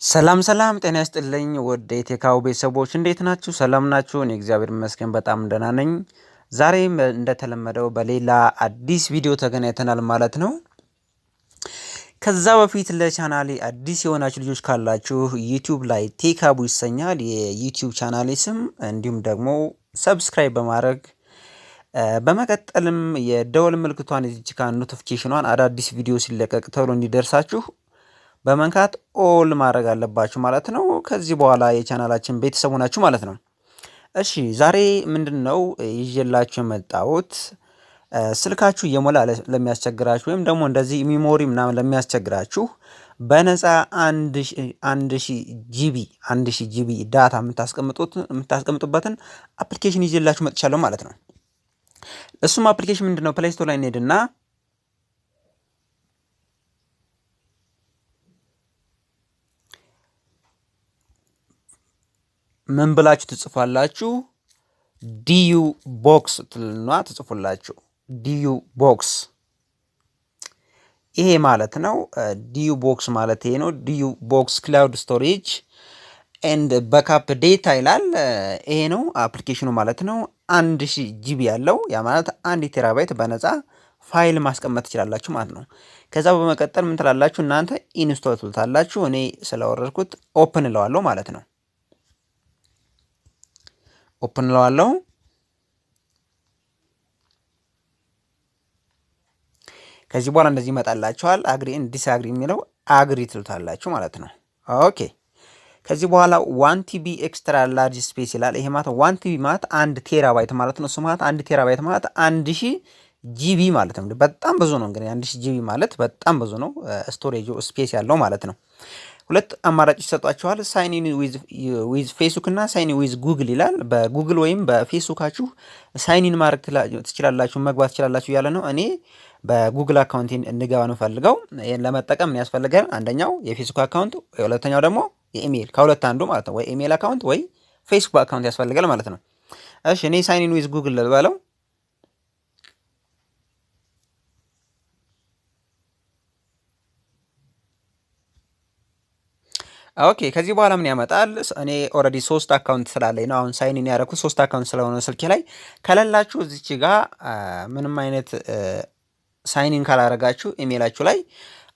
ሰላም ሰላም ጤና ይስጥልኝ ወደ ቴካው ቤተሰቦች እንዴት ናችሁ? ሰላም ናችሁ? እኔ እግዚአብሔር ይመስገን በጣም ደህና ነኝ። ዛሬም እንደተለመደው በሌላ አዲስ ቪዲዮ ተገናኝተናል ማለት ነው። ከዛ በፊት ለቻናሌ አዲስ የሆናችሁ ልጆች ካላችሁ ዩቲዩብ ላይ ቴካቡ ይሰኛል የዩቲዩብ ቻናሌ ስም፣ እንዲሁም ደግሞ ሰብስክራይብ በማድረግ በመቀጠልም የደወል ምልክቷን እዚች ጋር ኖቲፊኬሽኗን አዳዲስ ቪዲዮ ሲለቀቅ ቶሎ እንዲደርሳችሁ በመንካት ኦል ማድረግ አለባችሁ ማለት ነው። ከዚህ በኋላ የቻናላችን ቤተሰብ ሆናችሁ ማለት ነው። እሺ ዛሬ ምንድነው ይዤላችሁ የመጣሁት ስልካችሁ እየሞላ ለሚያስቸግራችሁ ወይም ደግሞ እንደዚህ ሚሞሪ ምናምን ለሚያስቸግራችሁ በነፃ 1000 ጂቢ ዳታ የምታስቀምጡበትን አፕሊኬሽን ይዤላችሁ መጥቻለሁ ማለት ነው። እሱም አፕሊኬሽን ምንድነው? ፕሌይ ስቶር ላይ እንሄድና ምን ብላችሁ ትጽፋላችሁ? ዲዩ ቦክስ ትልና ትጽፉላችሁ። ዲዩ ቦክስ ይሄ ማለት ነው። ዲዩ ቦክስ ማለት ይሄ ነው። ዲዩ ቦክስ ክላውድ ስቶሬጅ ኤንድ ባክአፕ ዴታ ይላል። ይሄ ነው አፕሊኬሽኑ ማለት ነው። 1000 ጂቢ ያለው ያ ማለት 1 ቴራባይት በነፃ ፋይል ማስቀመጥ ትችላላችሁ ማለት ነው። ከዛ በመቀጠል ምን ትላላችሁ እናንተ? ኢንስቶል ትሉታላችሁ። እኔ ስለወረድኩት ኦፕን እለዋለሁ ማለት ነው። ኦፕን እለዋለሁ። ከዚህ በኋላ እንደዚህ ይመጣላችኋል። አግሪ ኤንድ ዲስአግሪ የሚለው አግሪ ትሉታላችሁ ማለት ነው። ኦኬ ከዚህ በኋላ 1 ቲቢ ኤክስትራ ላርጅ ስፔስ ይላል። ይሄ ማለት 1 ቲቢ ማለት 1 ቴራባይት ማለት ነው። እሱ ማለት 1 ቴራባይት ማለት 1000 ጂቢ ማለት ነው። በጣም ብዙ ነው። እንግዲህ 1000 ጂቢ ማለት በጣም ብዙ ነው። ስቶሬጁ ስፔስ ያለው ማለት ነው። ሁለት አማራጮች ይሰጧችኋል። ሳይን ኢን ዊዝ ፌስቡክ እና ሳይን ኢን ዊዝ ጉግል ይላል። በጉግል ወይም በፌስቡካችሁ ሳይን ኢን ማድረግ ትችላላችሁ፣ መግባት ትችላላችሁ እያለ ነው። እኔ በጉግል አካውንቴን እንገባ ነው ፈልገው። ይሄን ለመጠቀም ምን ያስፈልጋል? አንደኛው የፌስቡክ አካውንት፣ ሁለተኛው ደግሞ የኢሜል ከሁለት አንዱ ማለት ነው። ወይ ኢሜል አካውንት ወይ ፌስቡክ አካውንት ያስፈልጋል ማለት ነው። እሺ እኔ ሳይን ኢን ዊዝ ጉግል ልበለው። ኦኬ ከዚህ በኋላ ምን ያመጣል? እኔ ኦልሬዲ 3 አካውንት ስላለኝ ነው አሁን ሳይን ኢን ያደረኩት። 3 አካውንት ስለሆነ ስልኬ ላይ ከሌላችሁ እዚች ጋር ምንም አይነት ሳይን ኢን ካላረጋችሁ ኢሜይላችሁ ላይ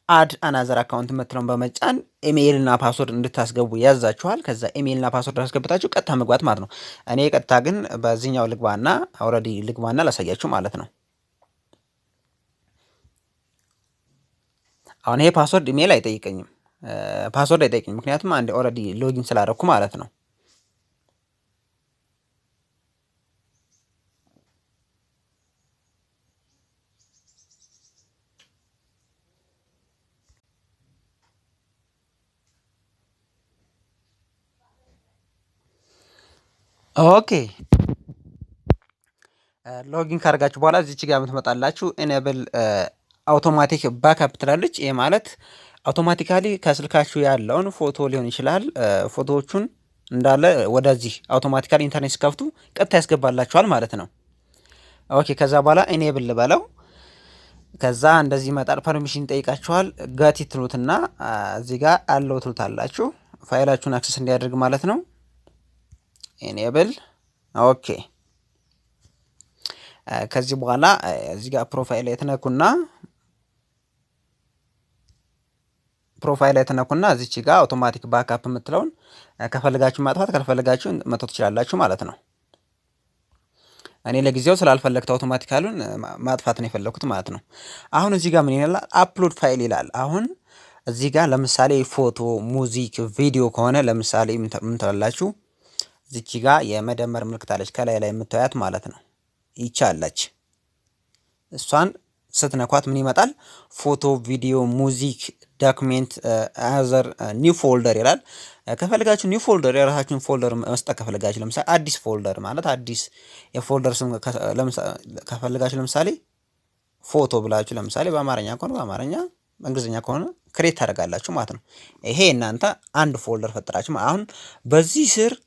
አድ አናዘር አካውንት የምትለውን በመጫን ኢሜይልና ፓስወርድ እንድታስገቡ ያዛችኋል። ከዛ ኢሜይልና ፓስወርድ አስገብታችሁ ቀጥታ መግባት ማለት ነው። እኔ ቀጥታ ግን በዚህኛው ልግባና ኦልሬዲ ልግባና ላሳያችሁ ማለት ነው። አሁን ይሄ ፓስወርድ ኢሜይል አይጠይቀኝም፣ ፓስወርድ አይጠይቀኝም፣ ምክንያቱም አንዴ ኦልሬዲ ሎጊን ስላደረኩ ማለት ነው። ኦኬ ሎጊን ካደርጋችሁ በኋላ እዚች ጋር የምትመጣላችሁ ኢኔብል አውቶማቲክ ባክአፕ ትላለች። ይሄ ማለት አውቶማቲካሊ ከስልካችሁ ያለውን ፎቶ ሊሆን ይችላል ፎቶዎቹን እንዳለ ወደዚህ አውቶማቲካሊ ኢንተርኔት ሲከፍቱ ቀጥታ ያስገባላችኋል ማለት ነው። ኦኬ ከዛ በኋላ ኢኔብል በለው። ከዛ እንደዚህ ይመጣል። ፐርሚሽን ይጠይቃችኋል። ጋቲ ትሉትና እዚህ ጋር አለው ትሉታላችሁ ፋይላችሁን አክሰስ እንዲያደርግ ማለት ነው። ኢኔብል ኦኬ። ከዚህ በኋላ እዚህ ጋር ፕሮፋይል የተነኩና እዚች ጋር አውቶማቲክ ባክአፕ የምትለውን ከፈልጋችሁ ማጥፋት ካልፈልጋችሁ መተው ትችላላችሁ ማለት ነው። እኔ ለጊዜው ስላልፈለግኩት አውቶማቲካሉን ማጥፋት ነው የፈለኩት ማለት ነው። አሁን እዚህ ጋር ምን ይላል? አፕሎድ ፋይል ይላል። አሁን እዚህ ጋር ለምሳሌ ፎቶ፣ ሙዚክ፣ ቪዲዮ ከሆነ ለምሳሌ ምን ትላላችሁ? እዚች ጋር የመደመር ምልክት አለች ከላይ ላይ የምታዩት ማለት ነው። ይቻላች እሷን ስትነኳት ምን ይመጣል? ፎቶ፣ ቪዲዮ፣ ሙዚክ፣ ዶክሜንት አዘር ኒው ፎልደር ይላል። ከፈልጋችሁ ኒው ፎልደር የራሳችሁን ፎልደር መስጠት ከፈልጋችሁ ለምሳሌ አዲስ ፎልደር ማለት አዲስ የፎልደር ስም ከፈልጋችሁ ለምሳሌ ፎቶ ብላችሁ ለምሳሌ በአማርኛ ከሆነ በአማርኛ በእንግሊዝኛ ከሆነ ክሬት ታደርጋላችሁ ማለት ነው። ይሄ እናንተ አንድ ፎልደር ፈጥራችሁ አሁን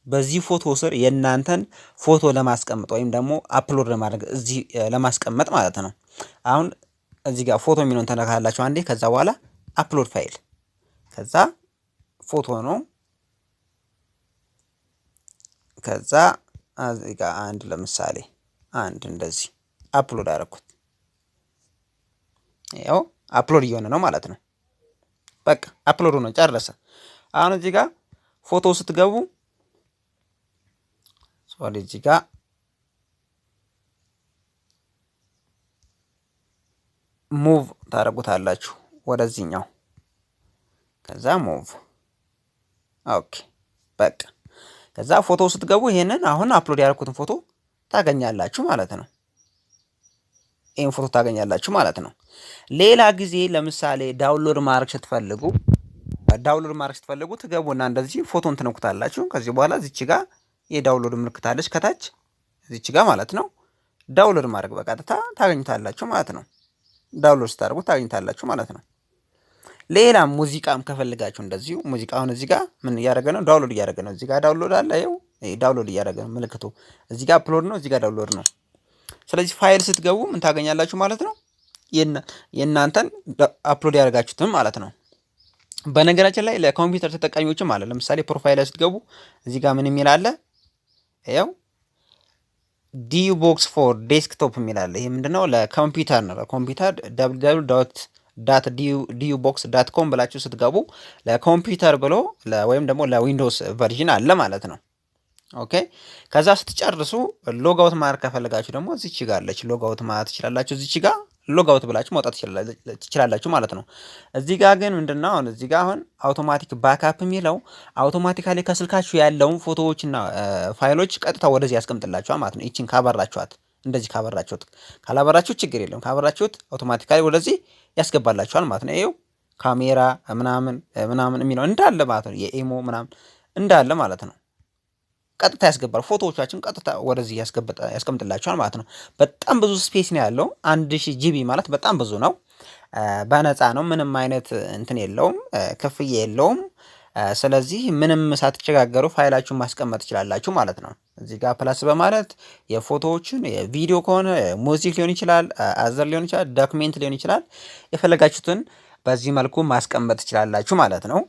በዚህ ፎቶ ስር የእናንተን ፎቶ ለማስቀመጥ ወይም ደግሞ አፕሎድ ለማድረግ እዚህ ለማስቀመጥ ማለት ነው። አሁን እዚህ ጋር ፎቶ የሚለውን ተነካላችሁ አንዴ። ከዛ በኋላ አፕሎድ ፋይል ከዛ ፎቶ ነው። ከዛ እዚህ ጋር አንድ ለምሳሌ አንድ እንደዚህ አፕሎድ አደረኩት። ያው አፕሎድ እየሆነ ነው ማለት ነው። በቃ አፕሎድ ነው ጨረሰ። አሁን እዚህ ጋር ፎቶ ስትገቡ እዚህ ጋር ሙቭ ታደርጉታላችሁ ወደዚህኛው። ከዛ ሙቭ ኦኬ በቃ ከዛ ፎቶ ስትገቡ ይሄንን አሁን አፕሎድ ያደረኩትን ፎቶ ታገኛላችሁ ማለት ነው። ይሄን ፎቶ ታገኛላችሁ ማለት ነው። ሌላ ጊዜ ለምሳሌ ዳውንሎድ ማድረግ ስትፈልጉ ትገቡና እንደዚህ ፎቶን ትነኩታላችሁ። ከዚህ በኋላ እዚች ጋር የዳውንሎድ ምልክት አለች ከታች እዚች ጋር ማለት ነው። ዳውንሎድ ማድረግ በቀጥታ ታገኙታላችሁ ማለት ነው። ዳውንሎድ ስታደርጉ ታገኙታላችሁ ማለት ነው። ሌላ ሙዚቃም ከፈልጋችሁ እንደዚሁ ሙዚቃውን እዚህ ጋር ምን እያደረገ ነው? ዳውንሎድ እያደረገ ነው። እዚህ ጋር ዳውንሎድ አለ። ይኸው ዳውንሎድ እያደረገ ነው ምልክቱ። እዚህ ጋር አፕሎድ ነው፣ እዚህ ጋር ዳውንሎድ ነው። ስለዚህ ፋይል ስትገቡ ምን ታገኛላችሁ ማለት ነው? የእናንተን አፕሎድ ያደርጋችሁትን ማለት ነው። በነገራችን ላይ ለኮምፒውተር ተጠቃሚዎችም አለ። ለምሳሌ ፕሮፋይል ላይ ስትገቡ እዚህ ጋር ምን የሚል አለ? ይኸው ዲዩ ቦክስ ፎር ዴስክቶፕ የሚል አለ። ይሄ ምንድነው? ለኮምፒውተር ነው። ለኮምፒውተር www.dubox.com ብላችሁ ስትገቡ ለኮምፒውተር ብሎ ወይም ደግሞ ለዊንዶውስ ቨርዥን አለ ማለት ነው። ኦኬ ከዛ ስትጨርሱ ሎጋውት ማድረግ ከፈለጋችሁ ደግሞ እዚች ጋር አለች። ሎጋውት ማለት ትችላላችሁ። እዚች ጋር ሎጋውት ብላችሁ መውጣት ትችላላችሁ ማለት ነው። እዚህ ጋር ግን ምንድነው አሁን እዚህ ጋር አሁን አውቶማቲክ ባክአፕ የሚለው አውቶማቲካሊ ከስልካችሁ ያለውን ፎቶዎችና ፋይሎች ቀጥታ ወደዚህ ያስቀምጥላችኋል ማለት ነው። ይቺን ካበራችኋት እንደዚህ ካላበራችሁት ችግር የለም። ካበራችሁት አውቶማቲካሊ ወደዚህ ያስገባላችኋል ማለት ነው። ይሄው ካሜራ ምናምን የሚለው እንዳለ ማለት ነው። የኢሞ ምናምን እንዳለ ማለት ነው። ቀጥታ ያስገባል። ፎቶዎቻችን ቀጥታ ወደዚህ ያስቀምጥላችኋል ማለት ነው። በጣም ብዙ ስፔስ ነው ያለው። 1000 ጂቢ ማለት በጣም ብዙ ነው። በነፃ ነው። ምንም አይነት እንትን የለውም፣ ክፍያ የለውም። ስለዚህ ምንም ሳትቸጋገሩ ፋይላችሁን ማስቀመጥ ትችላላችሁ ማለት ነው። እዚህ ጋር ፕላስ በማለት የፎቶዎችን የቪዲዮ ከሆነ ሙዚክ ሊሆን ይችላል፣ አዘር ሊሆን ይችላል፣ ዶክሜንት ሊሆን ይችላል። የፈለጋችሁትን በዚህ መልኩ ማስቀመጥ ትችላላችሁ ማለት ነው።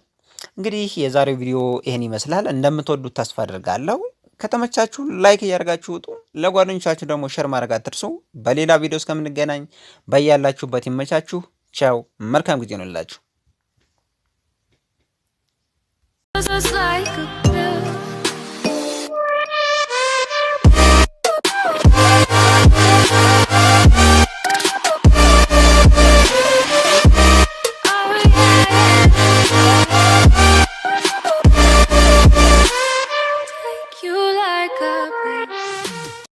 እንግዲህ የዛሬው ቪዲዮ ይሄን ይመስላል። እንደምትወዱት ተስፋ አድርጋለሁ። ከተመቻችሁ ላይክ እያደረጋችሁ ውጡ። ለጓደኞቻችሁ ደግሞ ሼር ማድረግ አትርሱ። በሌላ ቪዲዮ እስከምንገናኝ በያላችሁበት ይመቻችሁ። ቻው፣ መልካም ጊዜ ነው።